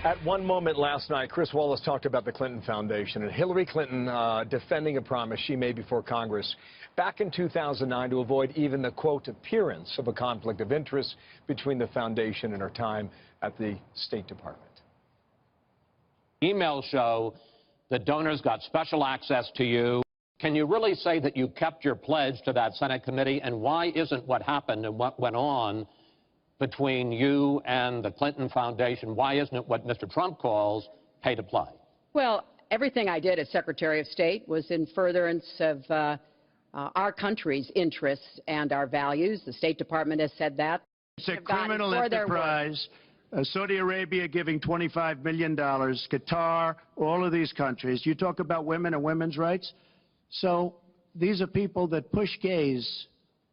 At one moment last night, Chris Wallace talked about the Clinton Foundation and Hillary Clinton defending a promise she made before Congress back in 2009 to avoid even the, quote, appearance of a conflict of interest between the foundation and her time at the State Department. Emails show that donors got special access to you. Can you really say that you kept your pledge to that Senate committee? And why isn't what happened and what went on between you and the Clinton Foundation, why isn't it what Mr. Trump calls pay to play? Well, everything I did as Secretary of State was in furtherance of our country's interests and our values. The State Department has said that. It's a criminal enterprise. Saudi Arabia giving $25 million, Qatar, all of these countries. You talk about women and women's rights. So these are people that push gays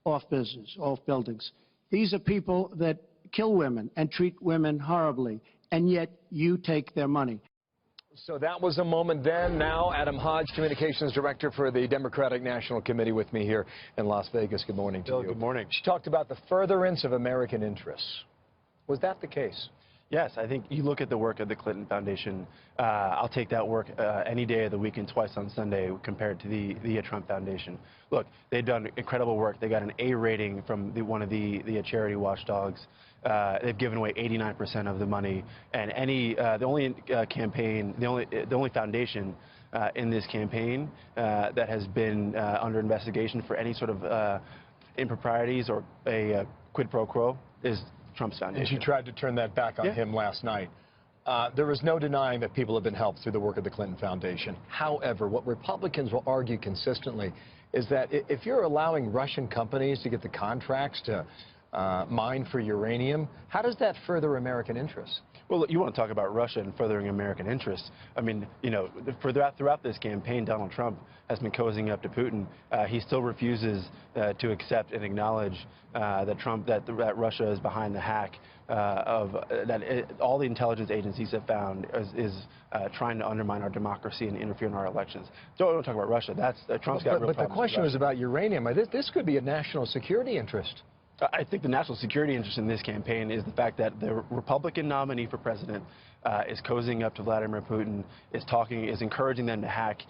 off business, off buildings. These are people that kill women and treat women horribly, and yet you take their money. So that was a moment then. Now, Adam Hodge, Communications Director for the Democratic National Committee, with me here in Las Vegas. Good morning to you. Good morning. She talked about the furtherance of American interests. Was that the case? Yes, I think you look at the work of the Clinton Foundation. I'll take that work any day of the week and twice on Sunday compared to the Trump Foundation. Look, they've done incredible work. They got an A rating from one of the charity watchdogs. They've given away 89% of the money, and the only foundation in this campaign that has been under investigation for any sort of improprieties or a quid pro quo is Trump's foundation. And she tried to turn that back on him last night. There is no denying that people have been helped through the work of the Clinton Foundation. However, what Republicans will argue consistently is that if you're allowing Russian companies to get the contracts to mine for uranium, how does that further American interests? Well, you want to talk about Russia and furthering American interests. I mean, you know, throughout this campaign, Donald Trump has been cozying up to Putin. He still refuses to accept and acknowledge that Russia is behind the hack all the intelligence agencies have found is trying to undermine our democracy and interfere in our elections. Don't talk about Russia. Trump's got real problems. But the question was about uranium. This could be a national security interest. I think the national security interest in this campaign is the fact that the Republican nominee for president is cozying up to Vladimir Putin, is encouraging them to hack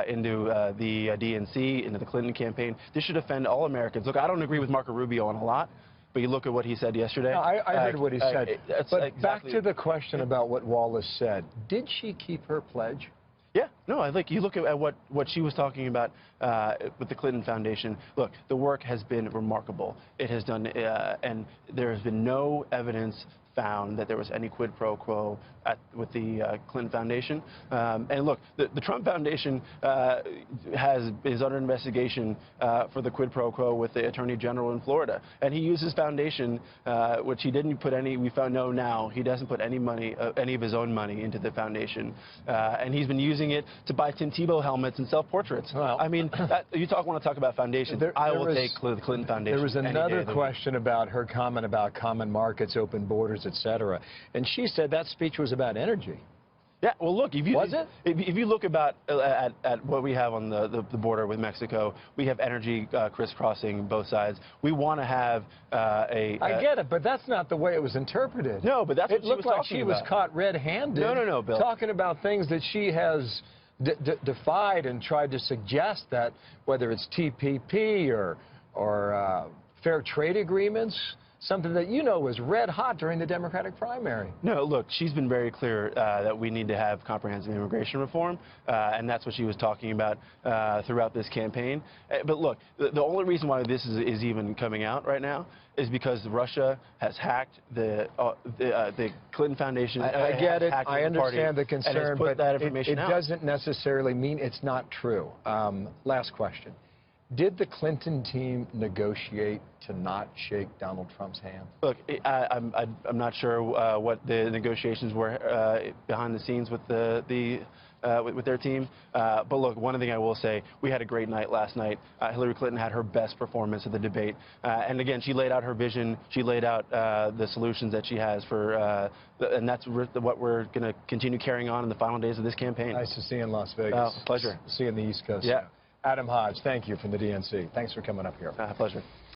into the DNC, into the Clinton campaign. This should offend all Americans. Look, I don't agree with Marco Rubio on a lot, but you look at what he said yesterday. No, I heard what he said. But exactly. Back to the question about what Wallace said. Did she keep her pledge? Yeah, no, I think you look at what she was talking about with the Clinton Foundation. Look, the work has been remarkable. It has done, and there has been no evidence found that there was any quid pro quo with the Clinton Foundation. And look, the Trump Foundation is under investigation for the quid pro quo with the Attorney General in Florida. And he used his foundation, which he didn't put any, we found no now, he doesn't put any money, any of his own money into the foundation. And he's been using it to buy Tim Tebow helmets and self-portraits. Well, I mean, want to talk about foundations. I will take the Clinton Foundation. There was another question about her comment about common markets, open borders, etc. And she said that speech was about energy. Yeah, well, look, if you look at what we have on the border with Mexico, we have energy crisscrossing both sides. We want to have I get it, but that's not the way it was interpreted. No, but that's what she was talking about. It looked like she was caught red-handed. No, Bill. Talking about things that she has defied and tried to suggest that whether it's TPP or fair trade agreements, something that you know was red hot during the Democratic primary. No, look, she's been very clear that we need to have comprehensive immigration reform, and that's what she was talking about throughout this campaign. But look, the only reason why this is even coming out right now is because Russia has hacked the Clinton Foundation. I get it. I understand the concern, but it doesn't necessarily mean it's not true. Last question. Did the Clinton team negotiate to not shake Donald Trump's hand? Look, I'm not sure what the negotiations were behind the scenes with with their team. But look, one thing I will say, we had a great night last night. Hillary Clinton had her best performance of the debate. And again, she laid out her vision. She laid out the solutions that she has for, and that's what we're going to continue carrying on in the final days of this campaign. Nice to see you in Las Vegas. Pleasure. See you on the East Coast. Yeah. Adam Hodge, thank you from the DNC. Thanks for coming up here. Pleasure.